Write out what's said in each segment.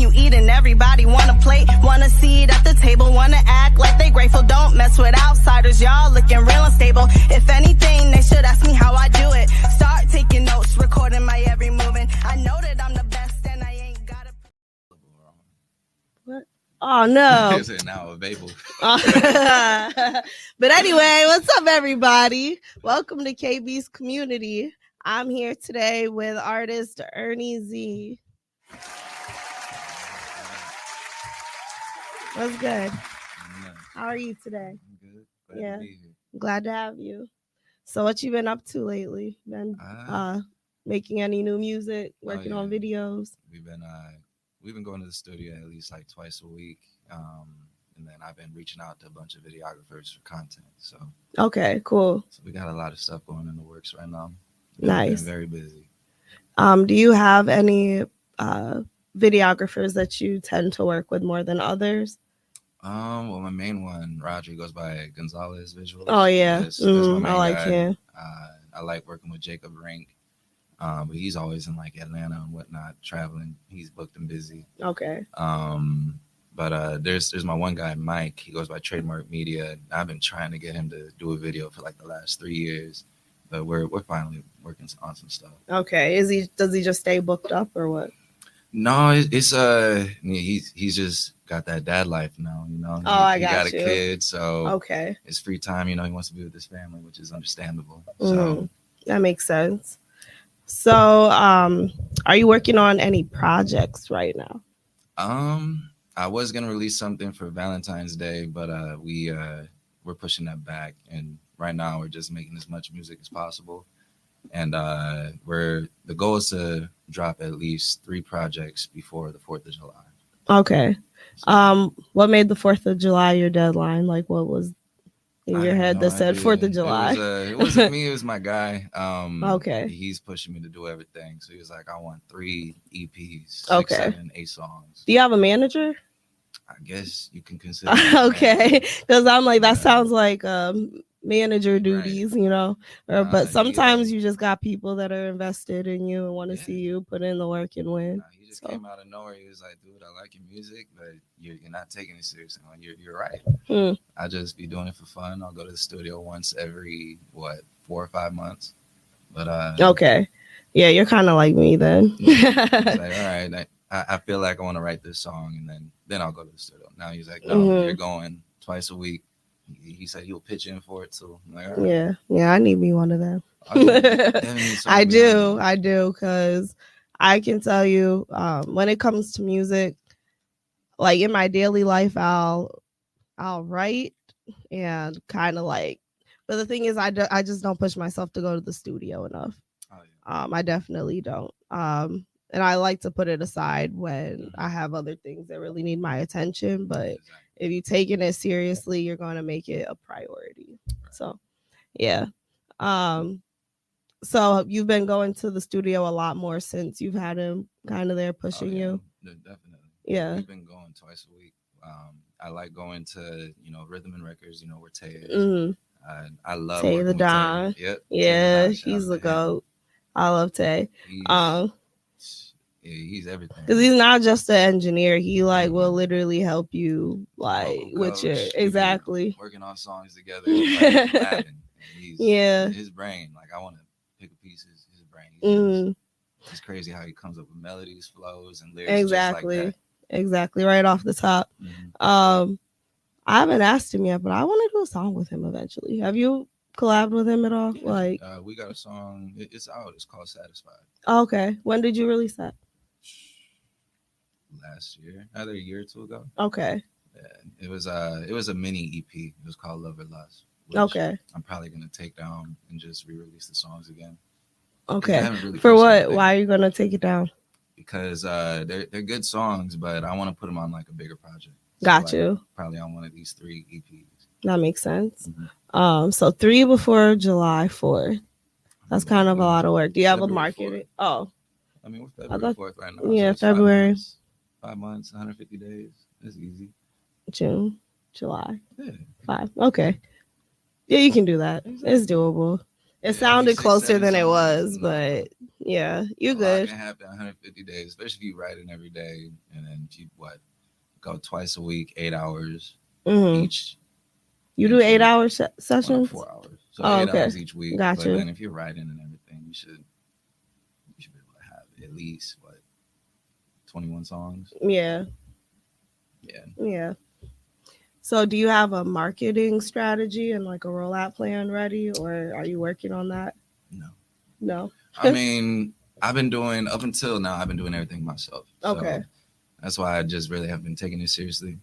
you eating. Everybody want a plate, want a seat at the table, want to act like they grateful. Don't mess with outsiders, y'all looking real unstable. If anything, they should ask me how I do it. Start taking notes, recording my every movement. I know that I'm the best and I ain't got it. What? Oh, no. It's now available. But anyway, what's up, everybody? Welcome to KB's Community. I'm here today with artist Ernie Z. What's good? How are you today? I'm good. Glad to be here. Glad to have you. So what you been up to lately? Been making any new music, working on videos? We've been going to the studio at least like twice a week. And then I've been reaching out to a bunch of videographers for content. So okay, cool. So we got a lot of stuff going in the works right now. Nice. Been very busy. Do you have any videographers that you tend to work with more than others? Well, my main one, Roger, goes by Gonzalez Visuals. Oh yeah, that's my main I like guy. him. I like working with Jacob Rink. But he's always in like Atlanta and whatnot, traveling. He's booked and busy. Okay. But there's my one guy, Mike. He goes by Trademark Media. I've been trying to get him to do a video for like the last 3 years, but we're finally working on some stuff. Okay. Does he just stay booked up or what? No, he's just got that dad life now, you know. He got a kid, so okay. It's free time, you know. He wants to be with his family, which is understandable. So that makes sense. So, are you working on any projects right now? I was gonna release something for Valentine's Day, but we're pushing that back, and right now we're just making as much music as possible. And the goal is to drop at least 3 projects before the 4th of July. Okay. What made the 4th of July your deadline? Like, what was in your head that said 4th of July? It wasn't me, it was my guy. Okay. He's pushing me to do everything. So he was like, I want 3 EPs, 6, okay. 7, 8 songs. Do you have a manager? I guess you can consider okay. Because I'm like, that sounds like manager duties, right. You know, but sometimes you just got people that are invested in you and want to see you put in the work and win. He just came out of nowhere. He was like, dude, I like your music, but you're not taking it seriously. Like, you're right. I just be doing it for fun. I'll go to the studio once every 4 or 5 months. But okay. Yeah, you're kind of like me then. It's like, all right, I feel like I want to write this song, and then I'll go to the studio. Now he's like, no, you're going twice a week. He said he'll pitch in for it too. Like, right. Yeah, I need me one of them. I do, because I can tell you, when it comes to music, like in my daily life, I'll write and kind of like, but the thing is, I just don't push myself to go to the studio enough. I definitely don't. And I like to put it aside when I have other things that really need my attention, but if you're taking it seriously, you're going to make it a priority. Right. So, yeah. So you've been going to the studio a lot more since you've had him kind of there pushing you. Definitely. Yeah. We've been going twice a week. I like going to, Rhythm and Records, where Tay is. I love Tay the Don. Tay. Yep. Yeah, he's the GOAT. I love Tay. He's everything. Because he's not just an engineer. He will literally help you with your exactly working on songs together. His brain. Like, I want to pick a piece of his brain. It's crazy how he comes up with melodies, flows, and lyrics. Exactly. Just like that. Exactly. Right off the top. I haven't asked him yet, but I want to do a song with him eventually. Have you collabed with him at all? Yeah. We got a song. It's out. It's called Satisfied. Okay. When did you release that? Last year, either a year or 2 ago. Okay. Yeah, it was a mini EP. It was called Love or Lust. Okay. I'm probably gonna take down and just re-release the songs again. Okay. For what? Why are you gonna take it down? Because they're good songs, but I want to put them on like a bigger project. So Got you. Probably on one of these 3 EPs. That makes sense. So 3 before July 4th. That's kind of a lot of work. Do you have a market? Oh. I mean, we're February 4th right now. Yeah, so February. 5 months, 150 days. That's easy. June, July. Yeah. 5. Okay. Yeah, you can do that. It's doable. It sounded closer than it was, but Yeah, you a good. lot can happen in 150 days, especially if you writing every day, and then if you go twice a week, 8 hours each. You do 8-hour sessions? Well, 4 hours. So oh, 8 hours each week. Gotcha. But then if you're writing and everything, you should be able to have at least 21 songs. Yeah. Yeah. So do you have a marketing strategy and like a rollout plan ready, or are you working on that? No. I mean, I've been doing up until now. I've been doing everything myself. Okay. So that's why I just really have been taking it seriously.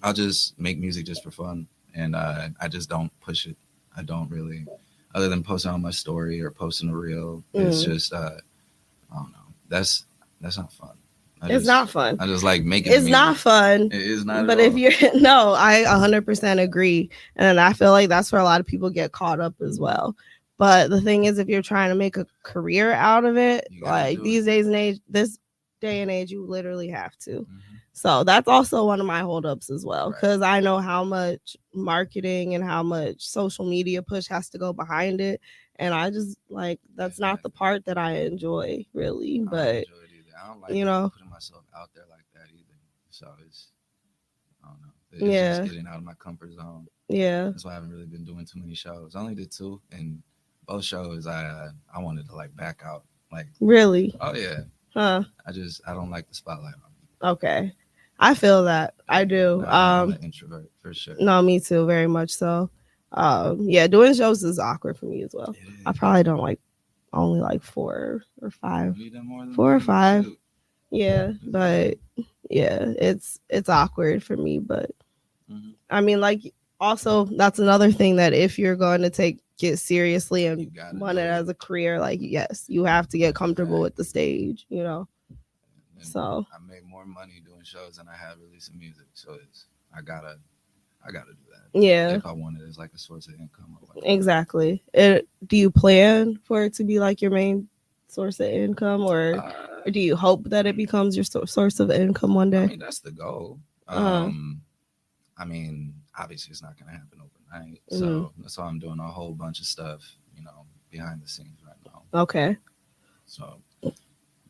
I'll just make music just for fun, and I just don't push it. I don't really, other than posting on my story or posting a reel. It's just I don't know. That's not fun. It's not fun. I just like making. It's not fun. It is not. But if you're no, I 100% agree, and I feel like that's where a lot of people get caught up as well. But the thing is, if you're trying to make a career out of it, like these days and age, this day and age, you literally have to. So that's also one of my holdups as well, because I know how much marketing and how much social media push has to go behind it, and I just like that's not the part that I enjoy really. But I don't like putting myself out there like that either. So it's I don't know. It's just getting out of my comfort zone. Yeah. That's why I haven't really been doing too many shows. I only did 2, and both shows I wanted to back out. Really? Oh yeah. Huh. I don't like the spotlight on me. Okay. I feel that. I do. I'm an introvert for sure. No, me too, very much so. Doing shows is awkward for me as well. I probably don't only 4 or 5. 4 or 5. Shoot. Yeah, but it's awkward for me, but I mean also that's another thing that if you're going to take it seriously and want it as a career, yes, you have to get comfortable with the stage, So I make more money doing shows than I have releasing music, so I gotta do that. Yeah, if I want it as a source of income. Exactly. Do you plan for it to be your main source of income, or do you hope that it becomes your source of income one day? I mean, that's the goal. I mean, obviously it's not going to happen overnight. So that's why I'm doing a whole bunch of stuff, behind the scenes right now. Okay. So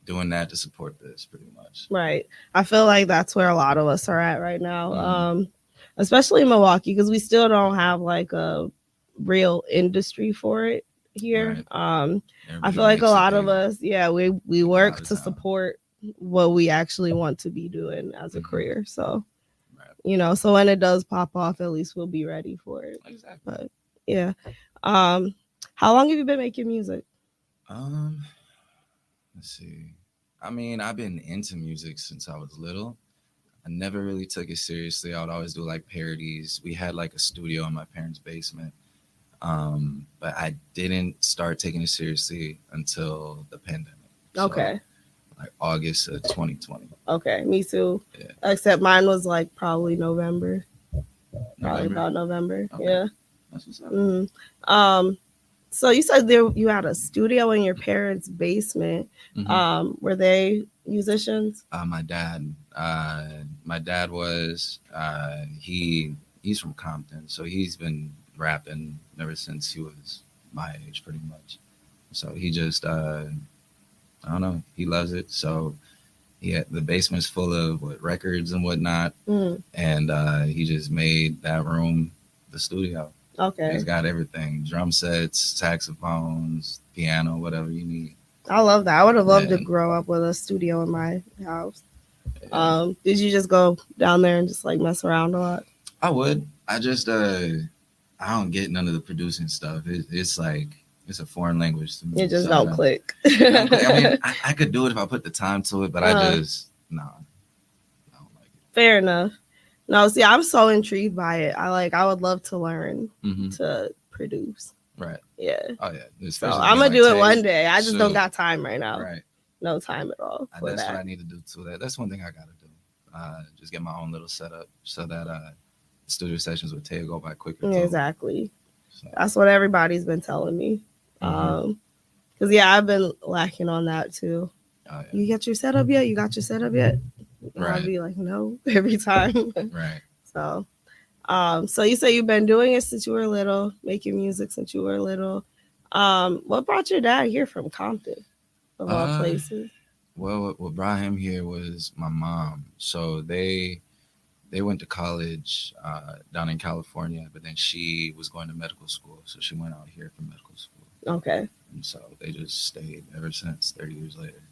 doing that to support this pretty much. Right. I feel like that's where a lot of us are at right now. Especially in Milwaukee, because we still don't have a real industry for it here. Right. I feel like a lot of us, we work to support what we actually want to be doing as a career. So, so when it does pop off, at least we'll be ready for it. Exactly. But yeah. How long have you been making music? Let's see. I mean, I've been into music since I was little. I never really took it seriously. I would always do parodies. We had a studio in my parents' basement. But I didn't start taking it seriously until the pandemic. Okay. So, August of 2020. Okay, me too. Yeah. Except mine was probably November. Probably about November. Okay. Yeah. That's what's up. So you said you had a studio in your parents' basement. Were they musicians? My dad. My dad was. He's from Compton, so he's been rapping ever since he was my age, pretty much. So he just, I don't know, he loves it. So the basement's full of records and whatnot, and he just made that room the studio. Okay. He's got everything: drum sets, saxophones, piano, whatever you need. I love that. I would have loved to grow up with a studio in my house. Yeah. Did you just go down there and just mess around a lot? I would. I just I don't get none of the producing stuff. It's a foreign language to me. It just don't click. I mean, I could do it if I put the time to it, but I don't like it. Fair enough. No, see, I'm so intrigued by it. I would love to learn to produce. Right. Yeah. Oh yeah. So I'm gonna do it one day. I just don't got time right now. Right. No time at all. That's what I need to do too. That's one thing I gotta do. Just get my own little setup so that studio sessions with Tay go by quicker. Too. Exactly. So. That's what everybody's been telling me. Because I've been lacking on that too. Oh, yeah. You got your setup yet? You got your setup yet? Right. I'll be like, no, every time. Right. So, so you say you've been doing it since you were little, making music since you were little. What brought your dad here from Compton? of all places? Well, what brought him here was my mom. So they went to college down in California, but then she was going to medical school, so she went out here for medical school. Okay. And so they just stayed ever since 30 years later.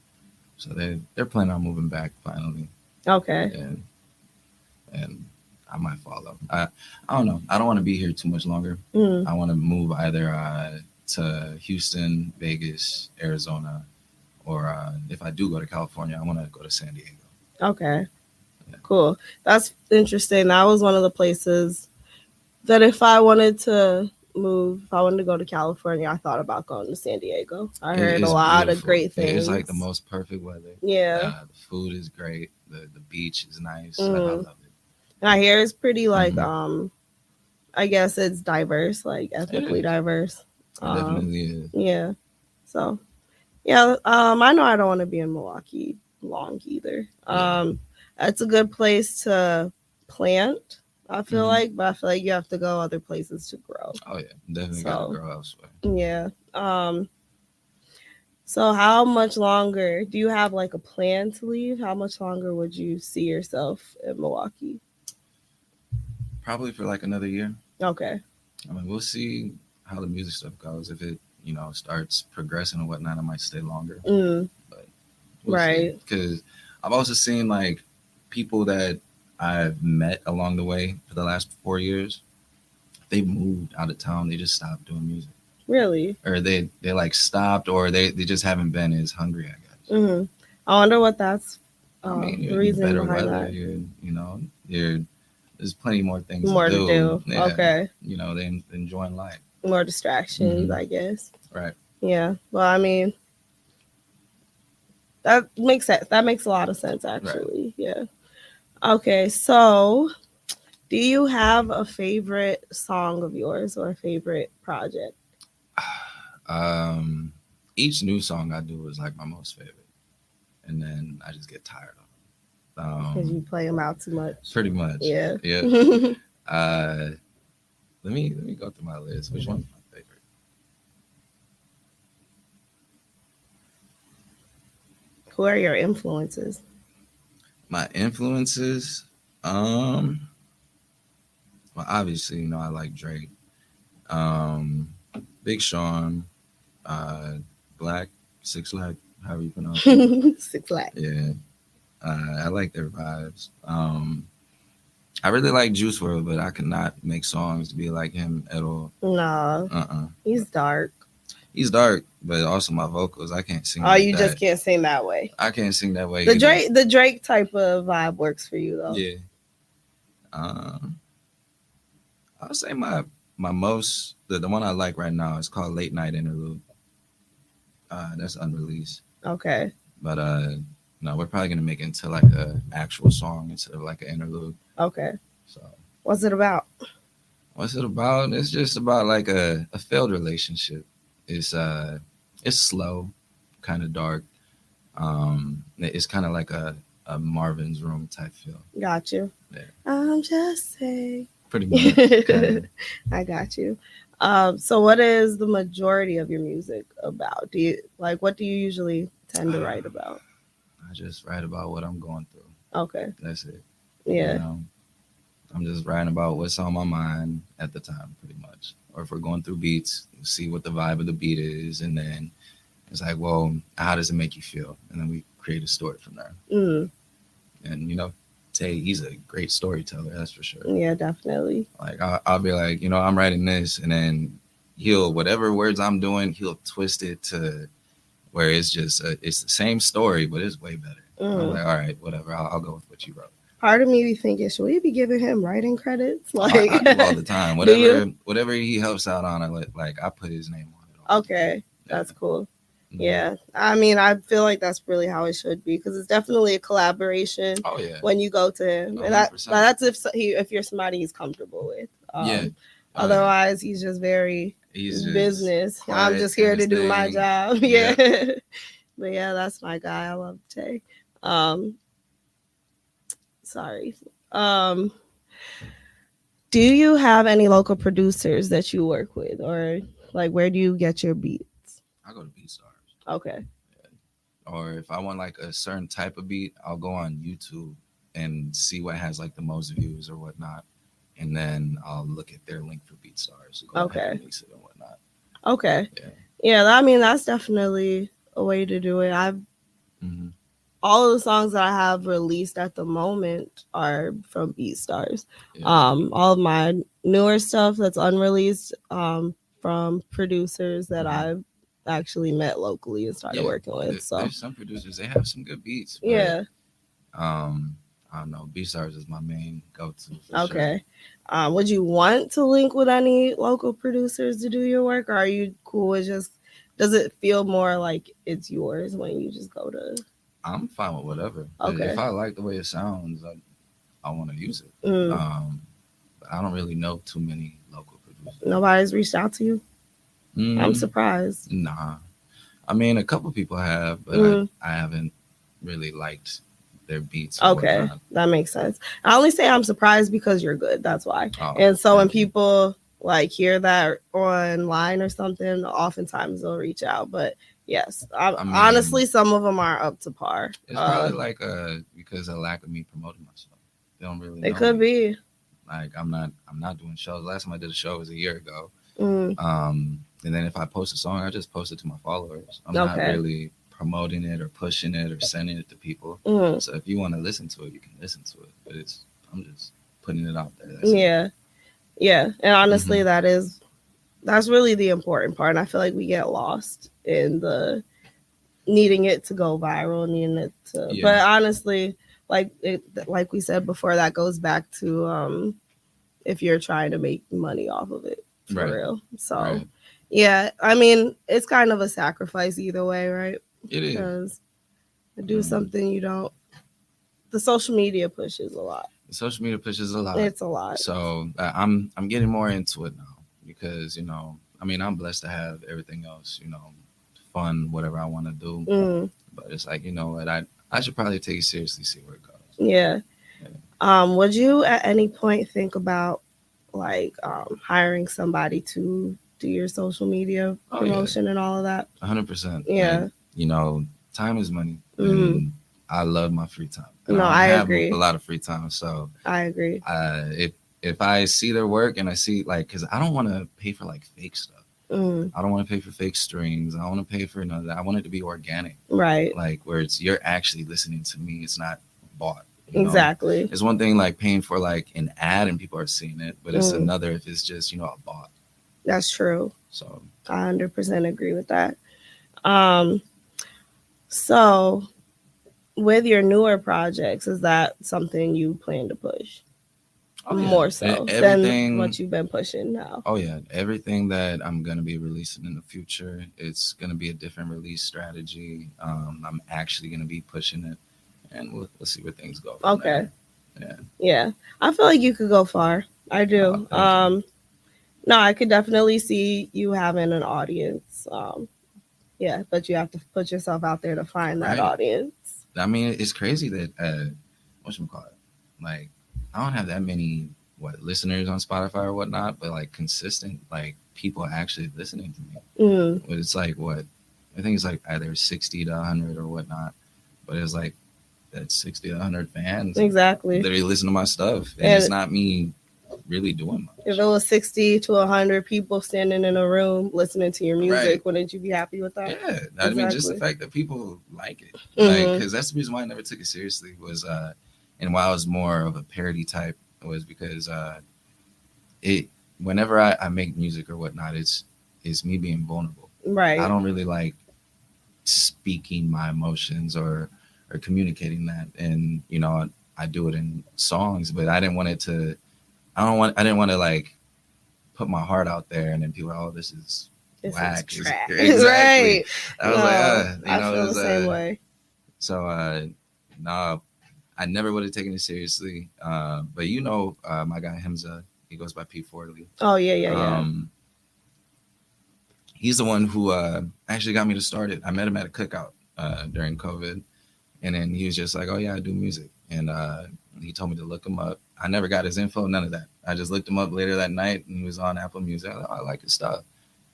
So they're planning on moving back finally. Okay. And I might follow. I don't know. I don't want to be here too much longer. I want to move either to Houston, Vegas, Arizona, or if I do go to California, I want to go to San Diego. Okay. Yeah. Cool. That's interesting. That was one of the places that if I wanted to move, if I wanted to go to California, I thought about going to San Diego. I heard a lot beautiful. of great things. It's like the most perfect weather. Yeah. The food is great. The beach is nice. I love it. And I hear it's pretty like I guess it's diverse, like ethnically diverse. It definitely is. Yeah. So yeah, I know I don't want to be in Milwaukee long either. It's a good place to plant, I feel like, but I feel like you have to go other places to grow. Oh yeah, definitely gotta grow elsewhere. Yeah. So how much longer do you have like a plan to leave? How much longer would you see yourself in Milwaukee? Probably for like another year. Okay. I mean, we'll see how the music stuff goes. If it, starts progressing and whatnot, I might stay longer. But we'll because I've also seen like people that I've met along the way for the last 4 years. They moved out of town. They just stopped doing music. Really? Or they like stopped, or they just haven't been as hungry, I guess. I wonder what that's I mean, the reason better behind weather. that. There's plenty more things More to to do. do. Okay. They enjoying life. More distractions, I guess. Right. Yeah. Well, I mean, that makes sense. That makes a lot of sense, actually. Right. Yeah. Okay. So, do you have a favorite song of yours or a favorite project? Each new song I do is like my most favorite, and then I just get tired of them because you play them out too much. Pretty much. Yeah. Yeah. Let me go through my list. Which one's my favorite? Who are your influences? My influences, well, obviously, I like Drake, Big Sean, Black, 6 Lack, however you pronounce it. 6 Lack. Yeah. I like their vibes. I really like Juice WRLD, but I cannot make songs to be like him at all. No. He's dark. He's dark, but also my vocals, I can't sing. Oh, you just can't sing that way. I can't sing that way. The Drake type of vibe works for you though. Yeah. I would say my most the one I like right now is called Late Night Interlude. That's unreleased. Okay. But no, we're probably gonna make it into like a actual song instead of like an interlude. Okay. So what's it about? It's just about like a failed relationship. It's slow, kind of dark. It's kind of like a Marvin's Room type feel. Got you. Yeah. I'm just saying. Pretty much. I got you. So what is the majority of your music about? What do you usually tend to write about? I just write about what I'm going through. Okay. That's it. Yeah. I'm just writing about what's on my mind at the time, pretty much. Or if we're going through beats, see what the vibe of the beat is, and then it's like, well, how does it make you feel? And then we create a story from there. And Tay, he's a great storyteller, that's for sure. Yeah, definitely. Like I'll be like, I'm writing this, and then whatever words I'm doing, he'll twist it to where it's just it's the same story, but it's way better. I'm like, all right, whatever, I'll go with what you wrote. Part of me be thinking, should we be giving him writing credits? I do all the time. Whatever he helps out on, I put his name on it. Okay, that's cool. Yeah, I mean, I feel like that's really how it should be because it's definitely a collaboration. Oh yeah. When you go to him, and that's if you're somebody he's comfortable with. Otherwise, he's just very business. I'm just here to do my job. Yeah. But yeah, that's my guy. I love Tay. Sorry. Do you have any local producers that you work with, or where do you get your beats? I go to BeatStars. Okay. or if I want like a certain type of beat, I'll go on YouTube and see what has like the most views or whatnot, and then I'll look at their link for BeatStars, go ahead and mix it and whatnot. Okay. Yeah. I mean, that's definitely a way to do it. All of the songs that I have released at the moment are from BeatStars. All of my newer stuff that's unreleased from producers that I've actually met locally and started working with. So there's some producers, they have some good beats. But, I don't know. BeatStars is my main go-to. Okay. Sure. Would you want to link with any local producers to do your work, or are you cool with just? Does it feel more like it's yours when you just go to? I'm fine with whatever. Okay. If I like the way it sounds, I want to use it. But I don't really know too many local producers. Nobody's reached out to you? I'm surprised. Nah. I mean, a couple people have, but I haven't really liked their beats. Okay, that makes sense. I only say I'm surprised because you're good. That's why. And so when people like hear that online or something, oftentimes they'll reach out. But yes, I mean, honestly, some of them are up to par. It's probably like because of lack of me promoting myself. They don't really know. It could be. Like I'm not doing shows. Last time I did a show was a year ago. And then if I post a song, I just post it to my followers. I'm not really promoting it or pushing it or sending it to people. So if you want to listen to it, you can listen to it. But I'm just putting it out there. Yeah. And honestly, that's really the important part. And I feel like we get lost in the needing it to go viral, needing it to. Yeah. But honestly, like we said before, that goes back to if you're trying to make money off of it for real. So yeah, I mean, it's kind of a sacrifice either way, right? It is. Because to do something you don't. The social media pushes a lot. It's a lot. So I'm getting more into it now because I mean, I'm blessed to have everything else, fun, whatever I want to do. But it's like, you know what, I should probably take it seriously, see where it goes. Yeah. Would you at any point think about like hiring somebody to do your social media promotion and all of that? 100%. Yeah. And, time is money. And I love my free time. And I agree. A lot of free time. So I agree. If I see their work and I see because I don't want to pay for like fake stuff. I don't want to pay for fake streams. I don't want to pay for none of that. I want it to be organic. Right. Like where you're actually listening to me. It's not bought. Exactly. It's one thing like paying for like an ad and people are seeing it, but it's another if it's just, a bot. That's true. So I 100% agree with that. So with your newer projects, is that something you plan to push? More so than what you've been pushing now? Oh, yeah. Everything that I'm going to be releasing in the future, it's going to be a different release strategy. I'm actually going to be pushing it, and we'll see where things go. Okay. Yeah. I feel like you could go far. I do. No, I could definitely see you having an audience. Yeah, but you have to put yourself out there to find that audience. I mean, it's crazy that whatchamacallit, like I don't have that many listeners on Spotify or whatnot, but like consistent people actually listening to me. But it's like I think it's like either 60 to 100 or whatnot, but it's like that 60 to 100 fans exactly literally listen to my stuff, and it's not me really doing much. If it was 60 to 100 people standing in a room listening to your music, wouldn't you be happy with that? Yeah, I mean, just the fact that people like it, because that's the reason why I never took it seriously was, and why I was more of a parody type was because whenever I make music or whatnot, it's me being vulnerable. Right. I don't really like speaking my emotions or communicating that, and I do it in songs, but I didn't want to like put my heart out there and then people are, this is whack. Trash. Exactly. Right. I was I feel the same way. So no, I never would have taken it seriously. But my guy Hamza, he goes by P. Forley. Oh yeah. He's the one who actually got me to start it. I met him at a cookout during COVID, and then he was just like, "Oh yeah, I do music," and he told me to look him up. I never got his info, none of that. I just looked him up later that night, and he was on Apple Music. I like his stuff.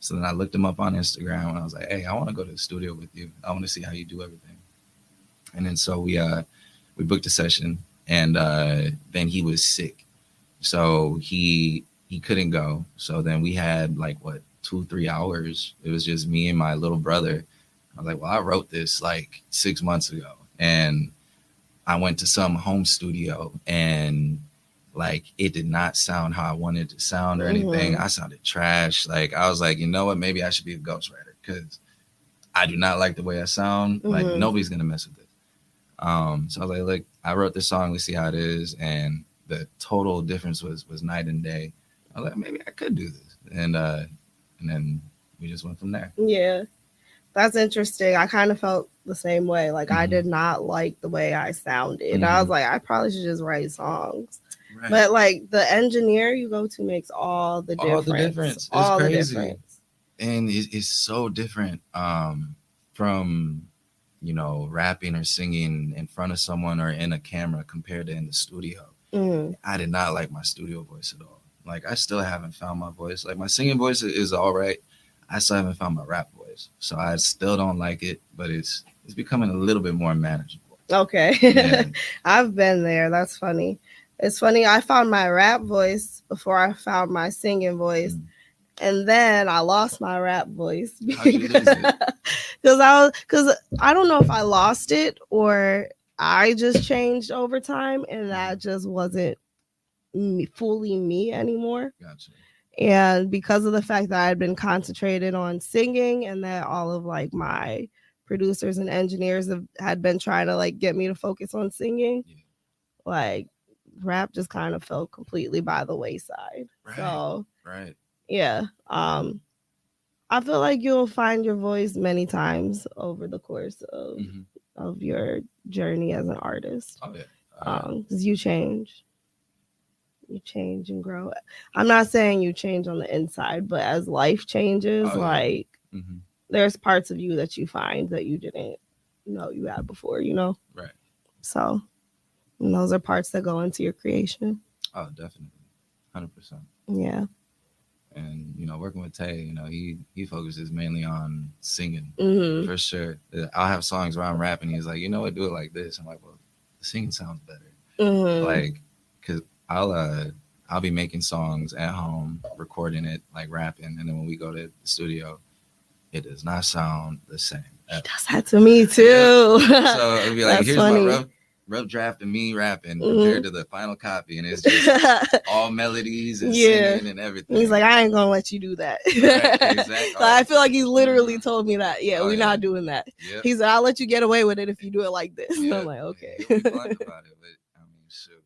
So then I looked him up on Instagram, and I was like, hey, I want to go to the studio with you. I want to see how you do everything. And then so we booked a session, and then he was sick, so he couldn't go. So then we had like what 2-3 hours. It was just me and my little brother. I was like, well, I wrote this like 6 months ago, and I went to some home studio, and like it did not sound how I wanted it to sound or anything. I sounded trash. Like I was like, you know what? Maybe I should be a ghostwriter because I do not like the way I sound. Like nobody's gonna mess with this. So I was like, look, I wrote this song. Let's see how it is. And the total difference was night and day. I was like, maybe I could do this. And then we just went from there. Yeah, that's interesting. I kind of felt the same way. Like I did not like the way I sounded. I was like, I probably should just write songs. Right. But like the engineer you go to makes all the difference. All the difference. It's crazy. And it's so different from, you know, rapping or singing in front of someone or in a camera compared to in the studio. I did not like my studio voice at all. Like I still haven't found my voice. Like my singing voice is all right. I still haven't found my rap voice. So I still don't like it, but it's becoming a little bit more manageable. Okay. Yeah. I've been there. That's funny. It's funny. I found my rap voice before I found my singing voice. And then I lost my rap voice because I don't know if I lost it or I just changed over time and that just wasn't fully me anymore. Gotcha. And because of the fact that I had been concentrated on singing and that all of like my producers and engineers had been trying to like get me to focus on singing, like rap just kind of fell completely by the wayside. Right. So right. Yeah. I feel like you'll find your voice many times over the course of your journey as an artist. Oh yeah. Because you change and grow. I'm not saying you change on the inside, but as life changes, there's parts of you that you find that you didn't know you had before, you know? Right. So and those are parts that go into your creation. Oh, definitely. 100%. Yeah. And, you know, working with Tay, you know, he focuses mainly on singing for sure. I'll have songs where I'm rapping. He's like, you know what, do it like this. I'm like, well, the singing sounds better. Like, cause I'll be making songs at home, recording it, like rapping. And then when we go to the studio, it does not sound the same. He does that to me too. Yeah. So it'd be like, here's funny. My rough draft of me rapping compared to the final copy, and it's just all melodies and singing and everything. He's like, I ain't gonna let you do that. Right, exactly. So I feel like he literally told me that. Yeah, we're not doing that. Yep. He said, I'll let you get away with it if you do it like this. Yep. I'm like, okay. He'll be blunt about it, but I mean, shoot,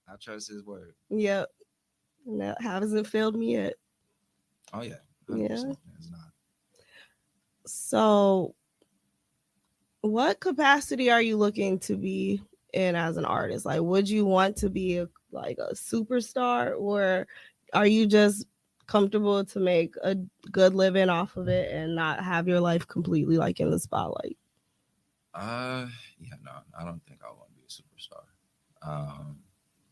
I trust his word. Yep. And that hasn't failed me yet. Oh yeah. 100%. Yeah. It's not. So what capacity are you looking to be in as an artist? Like, would you want to be a superstar, or are you just comfortable to make a good living off of it and not have your life completely like in the spotlight? Yeah, no, I don't think I want to be a superstar.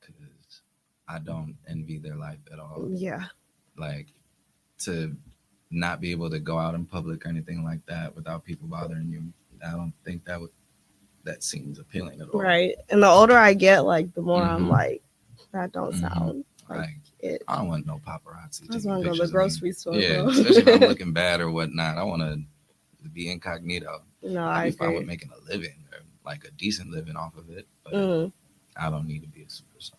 Because I don't envy their life at all. Yeah. Like to not be able to go out in public or anything like that without people bothering you. I don't think that seems appealing at all. Right. And the older I get, like the more I'm like, that don't sound like it. I don't want no paparazzi. I just want to go to the grocery store. Yeah, especially if I'm looking bad or whatnot. I want to be incognito. No, I'd be fine agree. with making a living or like a decent living off of it, but I don't need to be a superstar.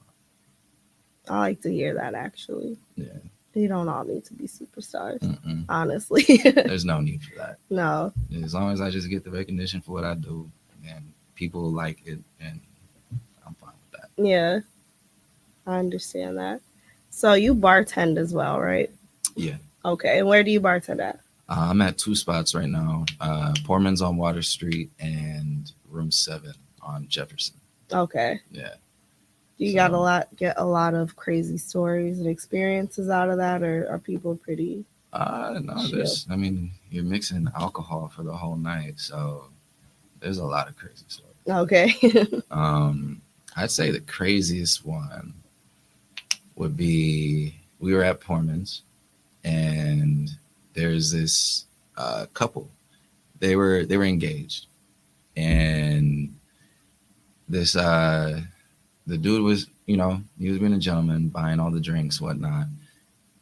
I like to hear that actually. Yeah. They don't all need to be superstars, honestly. There's no need for that. No. As long as I just get the recognition for what I do and people like it, and I'm fine with that. Yeah. I understand that. So you bartend as well, right? Yeah. Okay. And where do you bartend at? I'm at 2 spots right now. Poorman's on Water Street and Room 7 on Jefferson. Okay. Yeah. Do you get a lot of crazy stories and experiences out of that, or are people pretty? No, you're mixing alcohol for the whole night, so there's a lot of crazy stories. Okay. I'd say the craziest one would be we were at Poorman's, and there's this couple. They were engaged, and this the dude was, you know, he was being a gentleman, buying all the drinks, whatnot.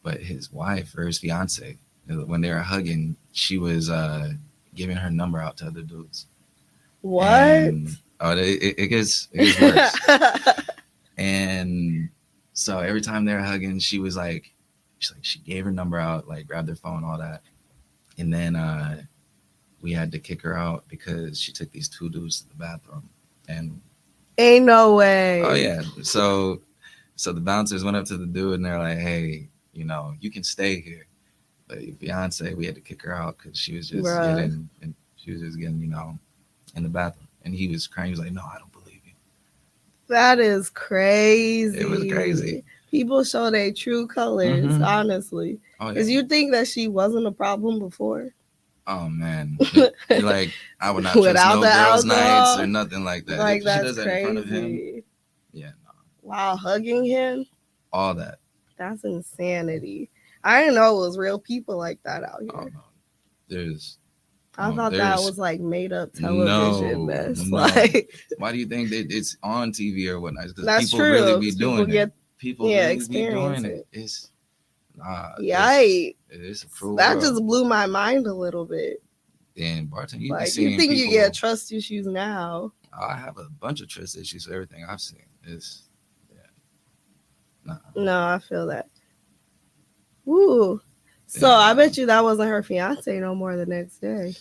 But his wife or his fiance, when they were hugging, she was giving her number out to other dudes. What? And, it gets worse. And so every time they were hugging, she gave her number out, like grabbed her phone, all that. And then we had to kick her out because she took these two dudes to the bathroom. And ain't no way. Oh yeah. So the bouncers went up to the dude and they're like, hey, you know, you can stay here. But your fiance, we had to kick her out because she was just getting, you know, in the bathroom. And he was crying. He was like, no, I don't believe you. That is crazy. It was crazy. People show their true colors, honestly. Because you think that she wasn't a problem before. Oh, man. Like, I would not trust no girls' nights or nothing like that. Like, if that's she does that crazy. in front of him, yeah, no. While hugging him? All that. That's insanity. I didn't know it was real people like that out here. Oh, no. I thought that was like made up television mess. No. Like, why do you think that it's on TV or whatnot? Because that's people true. really be doing it. People really be experience doing it. It's yikes. It's a cruel that world. Just blew my mind a little bit. And bartender, you like, you think you get trust issues now? I have a bunch of trust issues for everything I've seen. No, I feel that. Woo. So I bet you that wasn't her fiance no more the next day.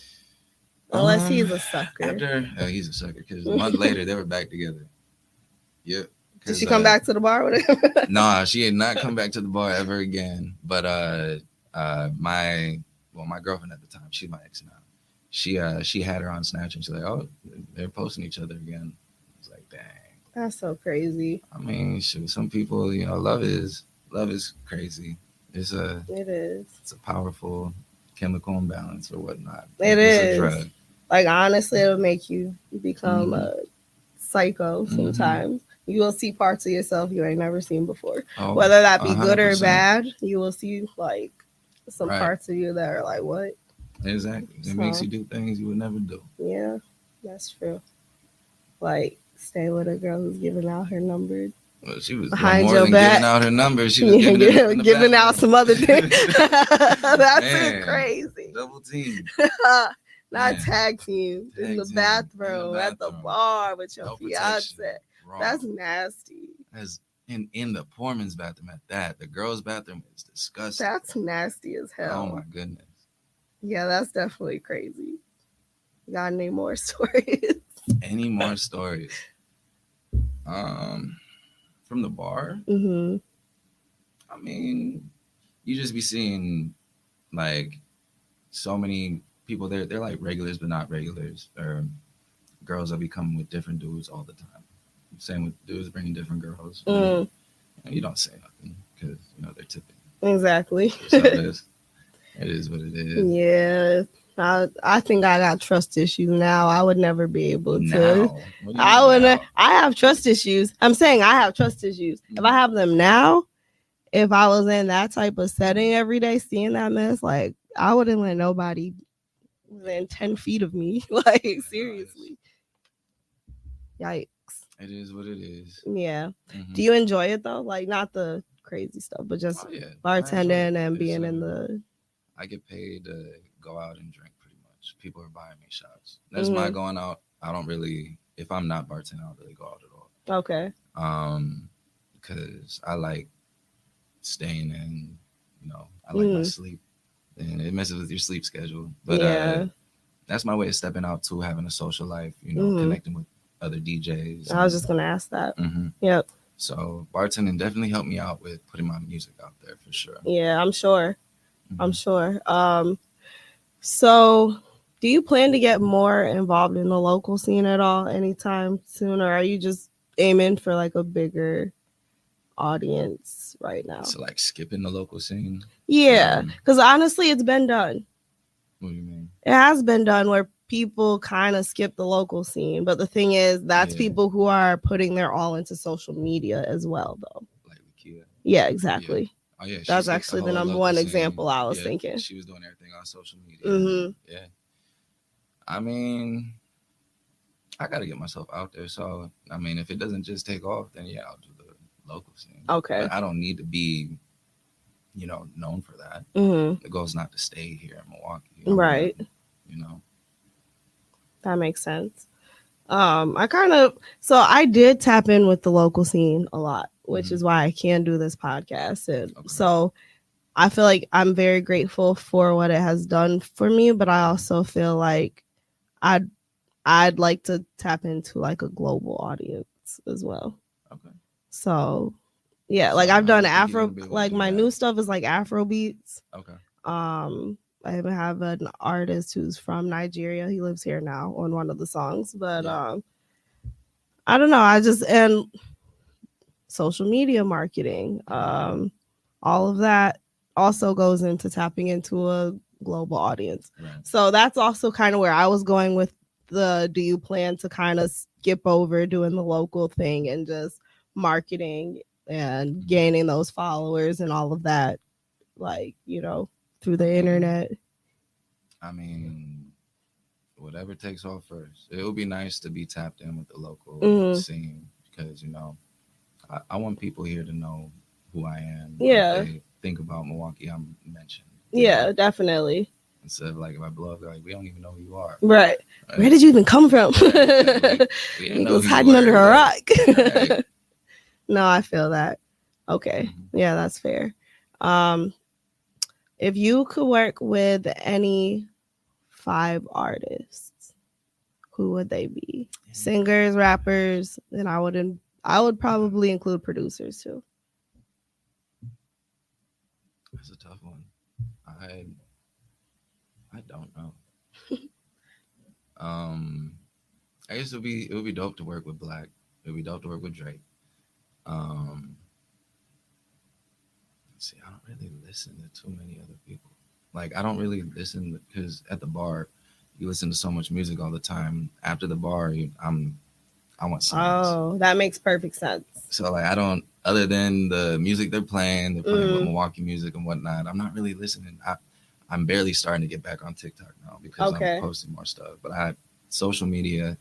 Unless he's a sucker. He's a sucker because a month later they were back together. Yep. Did she come back to the bar with him? Nah, she had not come back to the bar ever again. But my girlfriend at the time, she's my ex now. She had her on Snapchat and she's like, oh, they're posting each other again. I was like, dang. That's so crazy. I mean, some people, you know, love is crazy. It is. It's a powerful chemical imbalance or whatnot. It's a drug. Like, honestly, it'll make you become a psycho sometimes. You will see parts of yourself you ain't never seen before. Oh, whether that be 100%. Good or bad, you will see like some parts of you that are like, what? Exactly. It makes you do things you would never do. Yeah, that's true. Like, stay with a girl who's giving out her number. Well, she was behind more your than back. Giving out her number. She was giving out some other things. That's crazy. Double team. Not tag team. In the bathroom, at the bar with your fiance. That's nasty. As in the poor man's bathroom at that. The girl's bathroom is disgusting. That's nasty as hell. Oh my goodness. Yeah, that's definitely crazy. Got any more stories? Any more stories? From the bar? Mm-hmm. I mean, you just be seeing like so many people there. They're like regulars, but not regulars. Or girls that be coming with different dudes all the time. Same with dudes bringing different girls. You don't say nothing because you know they're tipping. Exactly. So it is what it is. Yeah. I think I got trust issues now. I would never be able to. I wouldn't. I have trust issues. I'm saying I have trust issues. If I have them now, if I was in that type of setting every day, seeing that mess, like I wouldn't let nobody within 10 feet of me. Like, seriously. Yikes. It is what it is. Yeah. Mm-hmm. Do you enjoy it though? Like, not the crazy stuff, but just bartending and being in the. I get paid to go out and drink pretty much. People are buying me shots. That's my going out. I don't really, if I'm not bartending, I don't really go out at all. Okay. Because I like staying in, you know, I like my sleep. And it messes with your sleep schedule. But that's my way of stepping out too, having a social life, you know, connecting with other DJs. I was just going to ask that. Mm-hmm. Yep. So bartending definitely helped me out with putting my music out there for sure. Yeah, I'm sure. I'm sure. So do you plan to get more involved in the local scene at all anytime soon? Or are you just aiming for like a bigger audience right now? So like skipping the local scene? Yeah, because honestly, it's been done. What do you mean? It has been done where people kind of skip the local scene. But the thing is, that's people who are putting their all into social media as well, though. Like Lakia. Yeah, exactly. Yeah. Oh, yeah. That's actually the number one example I was thinking. She was doing everything on social media. Mm-hmm. Yeah. I mean, I got to get myself out there. So, I mean, if it doesn't just take off, then yeah, I'll do the local scene. Okay. But I don't need to be, known for that. Mm-hmm. The goal is not to stay here in Milwaukee. Right. That makes sense. I did tap in with the local scene a lot, which is why I can do this podcast. And so I feel like I'm very grateful for what it has done for me, but I also feel like I'd like to tap into like a global audience as well. Okay. So yeah, like I've done Afro, like my new stuff is like Afro beats. Okay. I even have an artist who's from Nigeria. He lives here now on one of the songs, but I don't know. And social media marketing, all of that also goes into tapping into a global audience. Right. So that's also kind of where I was going with do you plan to kind of skip over doing the local thing and just marketing and gaining those followers and all of that, like, through the internet? I mean, whatever takes off first. It would be nice to be tapped in with the local scene because, I want people here to know who I am. Yeah. If they think about Milwaukee, I'm mentioned. Yeah, definitely. Instead of like if I blow up, like we don't even know who you are. Right. Where did you even come from? We didn't know hiding under a rock. Right. No, I feel that. Okay. Mm-hmm. Yeah, that's fair. If you could work with any 5 artists, who would they be? Singers, rappers, and I would probably include producers too. That's a tough one. I don't know. I guess it would be dope to work with Black. It would be dope to work with Drake. See, I don't really listen to too many other people. Like, I don't really listen because at the bar, you listen to so much music all the time. After the bar, I want silence. Oh, that makes perfect sense. So, like, I don't, other than the music they're playing with Milwaukee music and whatnot, I'm not really listening. I'm barely starting to get back on TikTok now because I'm posting more stuff. But social media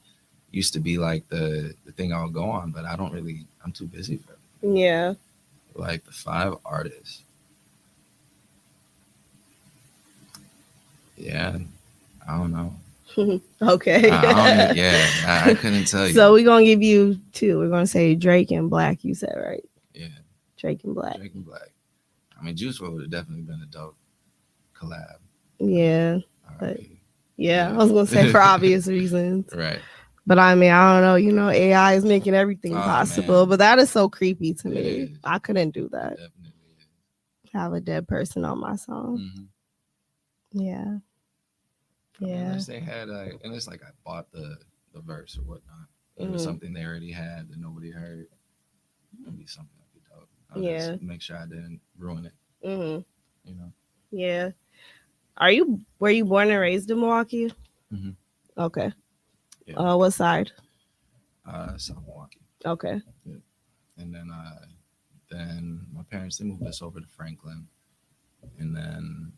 used to be like the thing I would go on, but I'm too busy for it. Yeah. Like the 5 artists. Yeah, I don't know. Okay. I couldn't tell you. So we're going to give you 2. We're going to say Drake and Black, you said, right? Yeah. Drake and Black. I mean, Juice WRLD would have definitely been a dope collab. Yeah. But, I was going to say for obvious reasons. Right. But I mean, I don't know. AI is making everything possible, but that is so creepy to me. I couldn't do that. Definitely. Have a dead person on my song. Mm-hmm. Yeah. Unless they had and it's like I bought the verse or whatnot. It was something they already had that nobody heard. It would be something that'd be dope. I'll just make sure I didn't ruin it. Mm-hmm. Yeah. Were you born and raised in Milwaukee? Mm-hmm. Okay. Yeah. What side? South Milwaukee. Okay. Yeah. And then my parents, they moved us over to Franklin. And then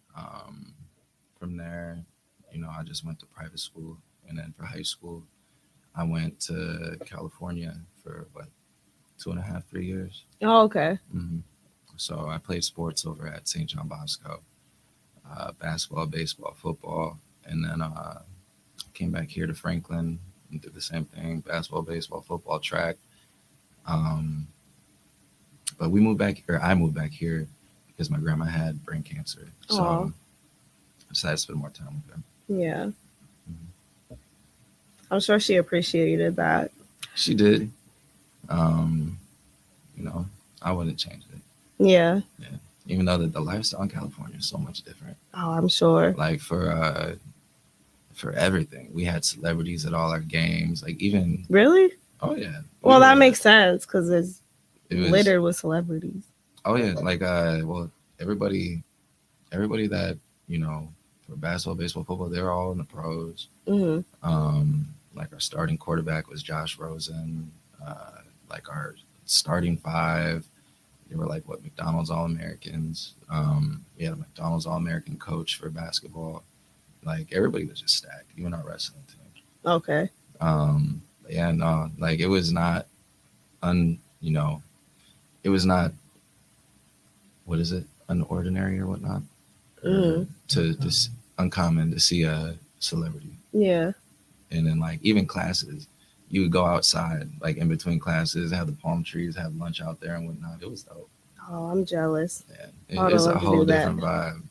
from there, I just went to private school. And then for high school, I went to California for 2.5, 3 years. Oh, okay. Mm-hmm. So I played sports over at St. John Bosco, basketball, baseball, football. And then came back here to Franklin and did the same thing, basketball, baseball, football, track. But I moved back here because my grandma had brain cancer. So I decided to spend more time with her. Yeah. Mm-hmm. I'm sure she appreciated that. She did. I wouldn't change it. Yeah. Yeah. Even though the lifestyle in California is so much different. Oh, I'm sure. Like for everything. We had celebrities at all our games. Like even Really? Oh yeah. Well, that makes sense because it was littered with celebrities. Oh yeah, like everybody that for basketball, baseball, football, they were all in the pros. Mm-hmm. Like our starting quarterback was Josh Rosen. Like our starting 5, they were like McDonald's All-Americans. We had a McDonald's All-American coach for basketball. Like everybody was just stacked, even our wrestling team. Okay. Yeah, no, like it was not it was not, what is it, unordinary or whatnot, or to just uncommon to see a celebrity. Yeah. And then like even classes, you would go outside, like in between classes, have the palm trees, have lunch out there and whatnot. It was dope. Oh, I'm jealous. Yeah, it's a whole different vibe.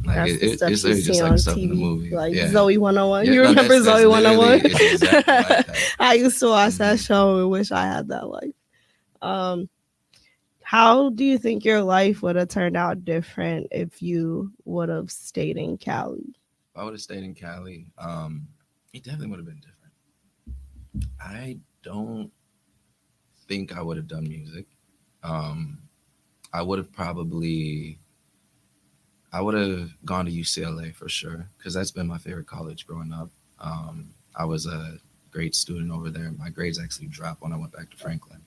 Like that's the stuff it's you literally see just on like stuff TV, in the movie. like yeah. Zoe 101. Yeah, you no, remember Zoe 101? It's exactly like that. I used to watch that show and wish I had that life. How do you think your life would have turned out different if you would have stayed in Cali? If I would have stayed in Cali, it definitely would have been different. I don't think I would have done music. I would have gone to UCLA for sure, because that's been my favorite college growing up. I was a great student over there. My grades actually dropped when I went back to Franklin.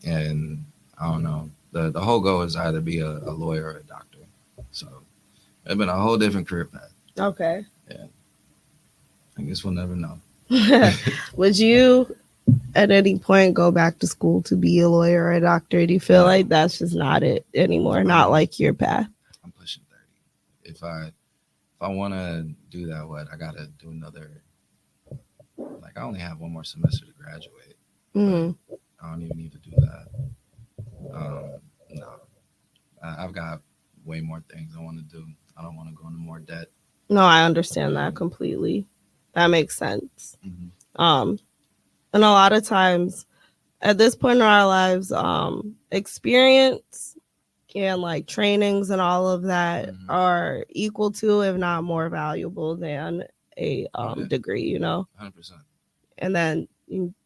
And I don't know. The whole goal is either be a lawyer or a doctor. So it's been a whole different career path. Okay. Yeah. I guess we'll never know. Would you at any point go back to school to be a lawyer or a doctor? Do you feel like that's just not it anymore? Not like your path? I'm pushing 30. If I want to do that, I got to do another, like I only have one more semester to graduate. I don't even need to do that. No, I've got way more things I want to do. I don't want to go into more debt. No, I understand that completely. That makes sense. And a lot of times at this point in our lives, experience and like trainings and all of that are equal to, if not more valuable than a degree, you know? 100%. And then,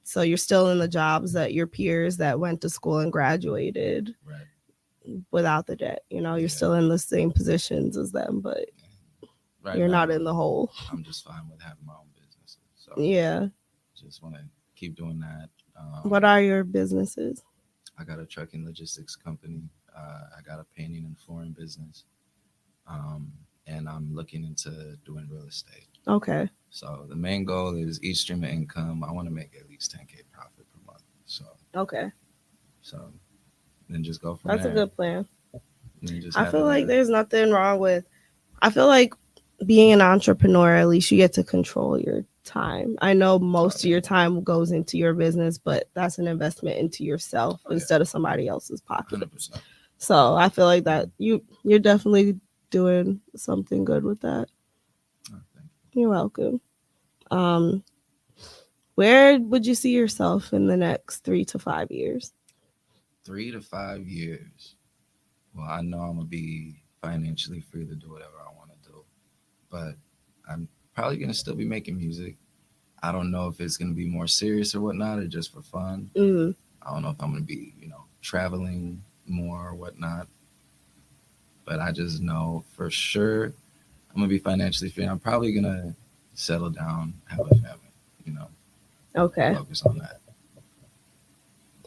so you're still in the jobs that your peers that went to school and graduated without the debt. You know, you're still in the same positions as them, but you're not in the hole. I'm just fine with having my own businesses. So yeah. Just want to keep doing that. What are your businesses? I got a trucking logistics company. I got a painting and flooring business. And I'm looking into doing real estate. Okay. So the main goal is each stream of income. I want to make at least 10K profit per month. So okay. So then just go from there. That's a good plan. I feel like there's nothing wrong with. I feel like being an entrepreneur, at least you get to control your time. I know most of your time goes into your business, but that's an investment into yourself instead of somebody else's pocket. 100%. So I feel like that you're definitely doing something good with that. Oh, thank you. You're welcome. Where would you see yourself in the next 3 to 5 years? 3 to 5 years. Well, I know I'm gonna be financially free to do whatever I want to do, but I'm probably gonna still be making music. I don't know if it's gonna be more serious or whatnot, or just for fun. I don't know if I'm gonna be, traveling more or whatnot. But I just know for sure I'm gonna be financially free. I'm probably gonna settle down, have a family. Okay. Focus on that.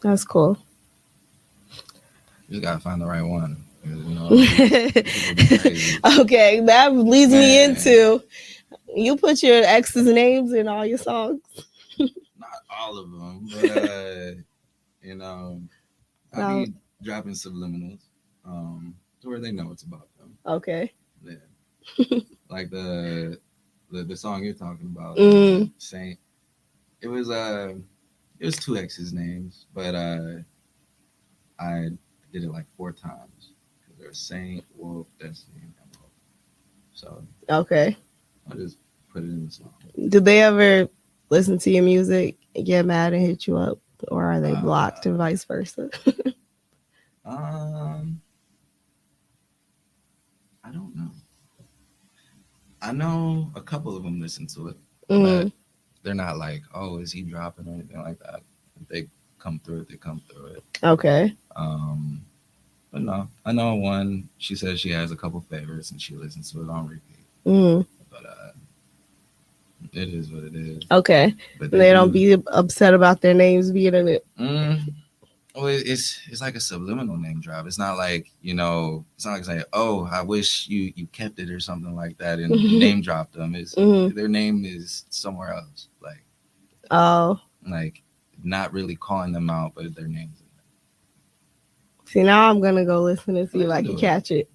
That's cool. You just gotta find the right one. Okay, that leads me into you put your ex's names in all your songs. Not all of them, but I be dropping subliminals, to where they know it's about them. Okay. Yeah. Like the song you're talking about, Saint. It was 2 exes' names, but I did it like 4 times. There's Saint, Wolf, Destiny, and Emerald. So okay. I just put it in the song. Did they ever listen to your music, get mad, and hit you up, or are they blocked and vice versa? I don't know. I know a couple of them listen to it, but they're not like, "Oh, is he dropping?" or anything like that. If they come through it, they come through it. Okay. But no, I know one. She says she has a couple favorites and she listens to it on repeat. But it is what it is. Okay. But they don't be upset about their names being in it. Oh, it's like a subliminal name drop. It's not like, it's not like saying, "Oh, I wish you kept it" or something like that, and name dropped them. It's their name is somewhere else. Like not really calling them out, but their names. See, now I'm gonna go listen and see if I can catch it.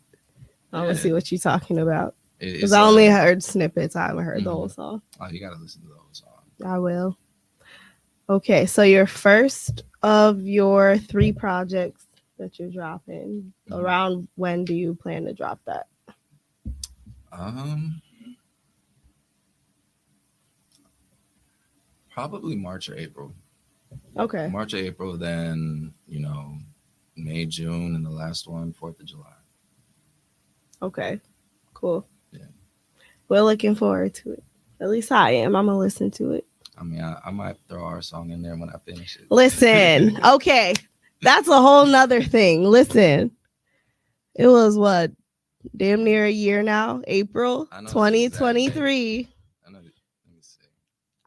I want to see what you're talking about. Because I only heard snippets. I haven't heard the whole song. Oh, you gotta listen to the whole song. I will. Okay, so your first of your 3 projects that you're dropping, around when do you plan to drop that? Probably March or April. Okay. March or April, then, May, June, and the last one, 4th of July. Okay, cool. Yeah. We're looking forward to it. At least I am. I'm going to listen to it. I mean, I might throw our song in there when I finish it. Listen, okay. That's a whole nother thing. Listen, it was what? Damn near a year now. April 2023. Let me see.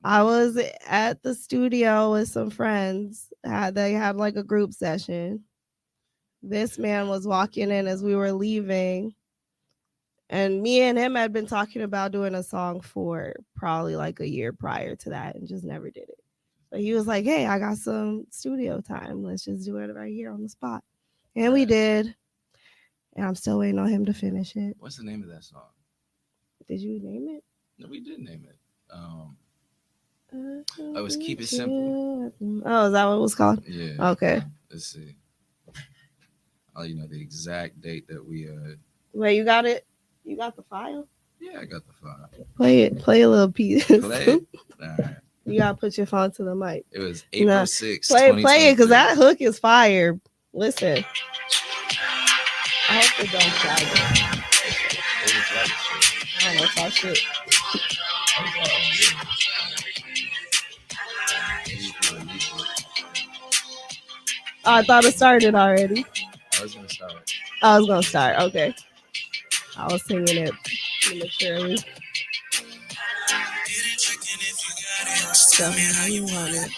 I was at the studio with some friends. They had like a group session. This man was walking in as we were leaving. And me and him had been talking about doing a song for probably like a year prior to that and just never did it. But he was like, "Hey, I got some studio time. Let's just do it right here on the spot." And we did. And I'm still waiting on him to finish it. What's the name of that song? Did you name it? No, we did name it. It was Keep It Simple. Oh, is that what it was called? Yeah. Okay. Let's see. I'll let you know the exact date that we Wait, you got it? You got the file? Yeah, I got the file. Play it. Play a little piece. Play it? All right. You gotta put your phone to the mic. It was April 6th. Play it, because that hook is fire. Listen. I hope it don't fly. I don't know if I should. Oh, I thought it started already. I was gonna start. I was gonna start. Okay. I was singing it prematurely. Tell me how you want it.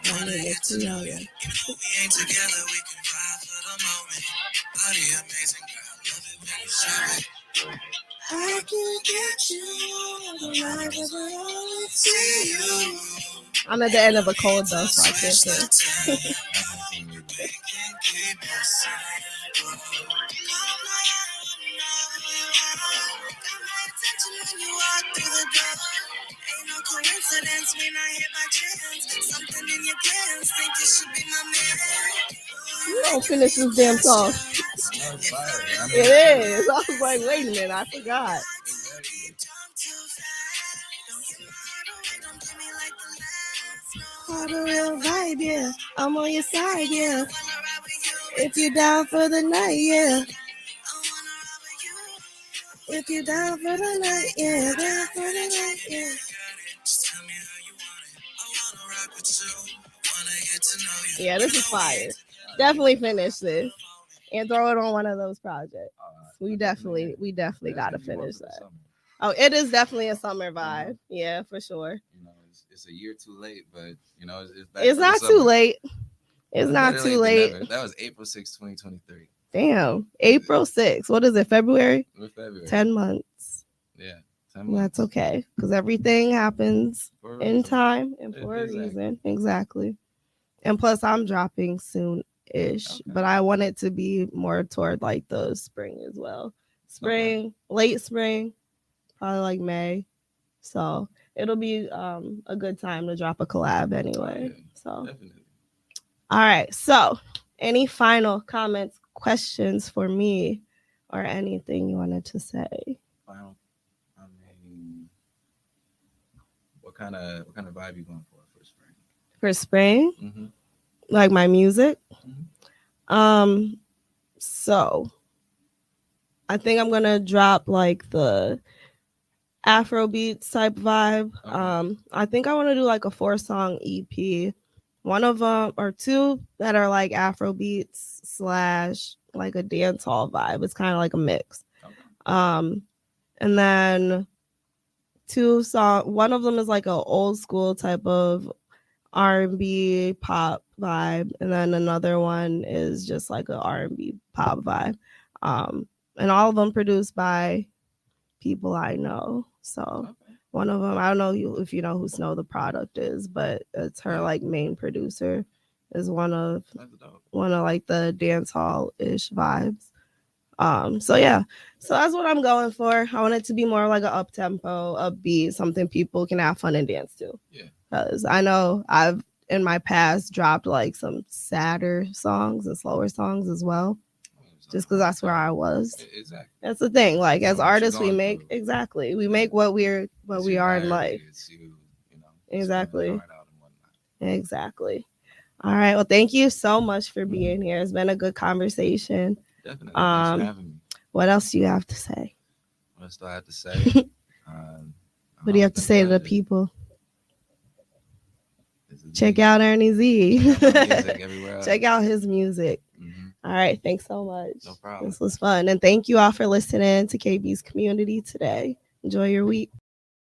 Want to get to know you. We ain't together, we can vibe for the moment. Body amazing, girl. Love it when you show it. I can get you on the night, but I only see you. I'm at the end of a cold though, so I can't sing. Coincidence, we not here by chance. Something in your pants, think you should be my man. You don't finish this damn song. It is. I was like, wait a minute, I forgot. Got a real vibe, yeah. I'm on your side, yeah. If you're down for the night, yeah. If you're down for the night, yeah. Down for the night, yeah. Yeah, this is fire. Definitely finish this and throw it on one of those projects. We definitely gotta finish that. Oh, it is definitely a summer vibe. Yeah, for sure. It's a year too late, but it's not too late. It's not too late. That was April 6th, 2023. Damn, April 6th. What is it? February? February. 10 months. Yeah. That's okay, because everything happens in time and for a reason. Exactly. And plus, I'm dropping soon-ish, but I want it to be more toward like the spring as well. Late spring, probably like May. So it'll be a good time to drop a collab anyway. So definitely. All right. So any final comments, questions for me, or anything you wanted to say? Final. What kind of vibe you going for spring? For spring? Mm-hmm. Like my music? Mm-hmm. So I think I'm gonna drop like the Afrobeats type vibe. Okay. I think I want to do like a 4-song EP. One of them or two that are like Afrobeats / like a dancehall vibe. It's kind of like a mix. Okay. And then 2 songs. One of them is like an old school type of R&B pop vibe, and then another one is just like a R&B pop vibe. And all of them produced by people I know. So one of them, I don't know if you know who Snow the Product is, but it's her like main producer. Is one of like the dance hall ish vibes. So yeah, so that's what I'm going for. I want it to be more like an up tempo, upbeat, something people can have fun and dance to. Yeah, because I know I've in my past dropped like some sadder songs and slower songs as well, just because that's where I was. Exactly, that's the thing. Like as artists, we make we make what we are in life. It's you know, exactly. Exactly. All right. Well, thank you so much for being here. It's been a good conversation. Definitely. Thanks for having me. What else do you have to say? What else do I have to say? What do you have to say to the people? Check out Ernie Z. Check out his music. All right. Thanks so much. No problem. This was fun. And thank you all for listening to KB's Community today. Enjoy your week.